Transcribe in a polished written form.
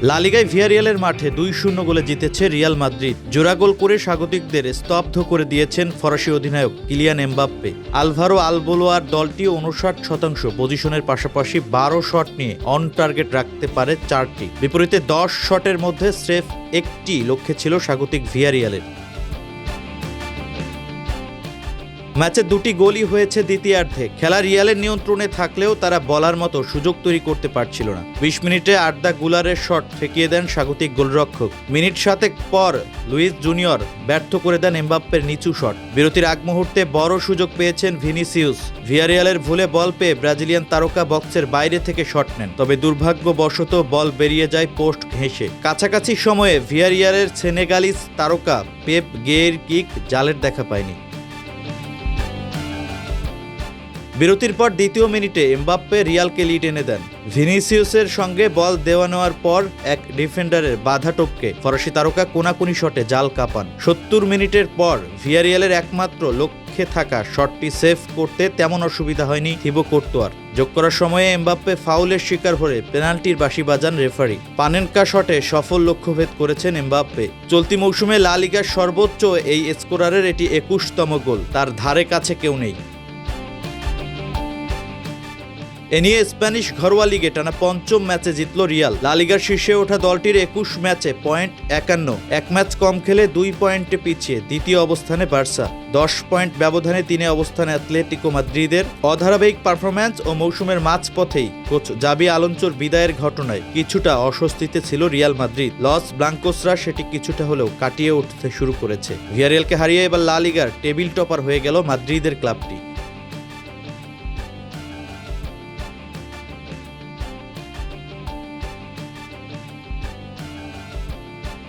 লা লিগায় ভিয়ারিয়ালের মাঠে 2-0 গোলে জিতেছে রিয়াল মাদ্রিদ। জোড়া গোল করে স্বাগতিকদের স্তব্ধ করে দিয়েছেন ফরাসি অধিনায়ক কিলিয়ান এমবাপ্পে। আলভারো আলবোলোয়ার দলটি 59% পজিশনের পাশাপাশি 12 শট নিয়ে অন টার্গেট রাখতে পারে 4টি। বিপরীতে 10 শটের মধ্যে স্রেফ একটি লক্ষ্যে ছিল স্বাগতিক ভিয়ারিয়ালের। ম্যাচে 2টি গোলই হয়েছে দ্বিতীয়ার্ধে। খেলা রিয়ালের নিয়ন্ত্রণে থাকলেও তারা বলার মতো সুযোগ তৈরি করতে পারছিল না। 20 মিনিটে আর্দা গুলারের শট ঠেকিয়ে দেন স্বাগতিক গোলরক্ষক। মিনিট 7 পর লুইস জুনিয়র ব্যর্থ করে দেন এমবাপ্পের নিচু শট। বিরতির আগ মুহূর্তে বড় সুযোগ পেয়েছেন ভিনিসিউস। ভিয়ারিয়ালের ভুলে বল পেয়ে ব্রাজিলিয়ান তারকা বক্সের বাইরে থেকে শট নেন, তবে দুর্ভাগ্যবশত বল বেরিয়ে যায় পোস্ট ঘেঁষে। কাছাকাছি সময়ে ভিয়ারিয়ালের সেনেগালিস তারকা পেপ গেয়ের কিক জালের দেখা পায়নি। বিরতির পর দ্বিতীয় মিনিটে এমবাপ্পে রিয়ালকে লিড এনে দেন। ভিনিসিয়াসের সঙ্গে বল দেওয়া নেওয়ার পর এক ডিফেন্ডারের বাধা টপকে ফরাসি তারকা কোনাকুনি শটে জাল কাঁপান। 70 মিনিটের পর ভিয়ারিয়ালের একমাত্র লক্ষ্যে থাকা শটটি সেভ করতে তেমন অসুবিধা হয়নি থিবো কোর্তোয়ার। যোগ করার সময়ে এমবাপ্পে ফাউলের শিকার হয়ে পেনাল্টির বাঁশি বাজান রেফারি। পানেনকা শটে সফল লক্ষ্যভেদ করেছেন এমবাপ্পে। চলতি মৌসুমে লা লিগার সর্বোচ্চ এই স্কোরারের এটি 21তম গোল। তার ধারে কাছে কেউ নেই। এ নিয়ে স্প্যানিশ ঘরোয়া লিগে টানা 5ম ম্যাচে জিতল রিয়াল। লা লিগার শীর্ষে ওঠা দলটির 21 ম্যাচে পয়েন্ট 51। এক ম্যাচ কম খেলে 2 পয়েন্টে পিছিয়ে দ্বিতীয় অবস্থানে বার্সা। 10 পয়েন্ট ব্যবধানে 3 অবস্থানে অ্যাটলেটিকো মাদ্রিদের। অধারাবাহিক পারফরম্যান্স ও মৌসুমের মাঝপথেই কোচ জাবি আলোনসোর বিদায়ের ঘটনায় কিছুটা অস্বস্তিতে ছিল রিয়াল মাদ্রিদ। লস ব্লাঙ্কোসরা সেটি কিছুটা হলেও কাটিয়ে উঠতে শুরু করেছে। ভিয়ারিয়ালকে হারিয়ে এবার লা লিগার টেবিল টপার হয়ে গেল মাদ্রিদের ক্লাবটি।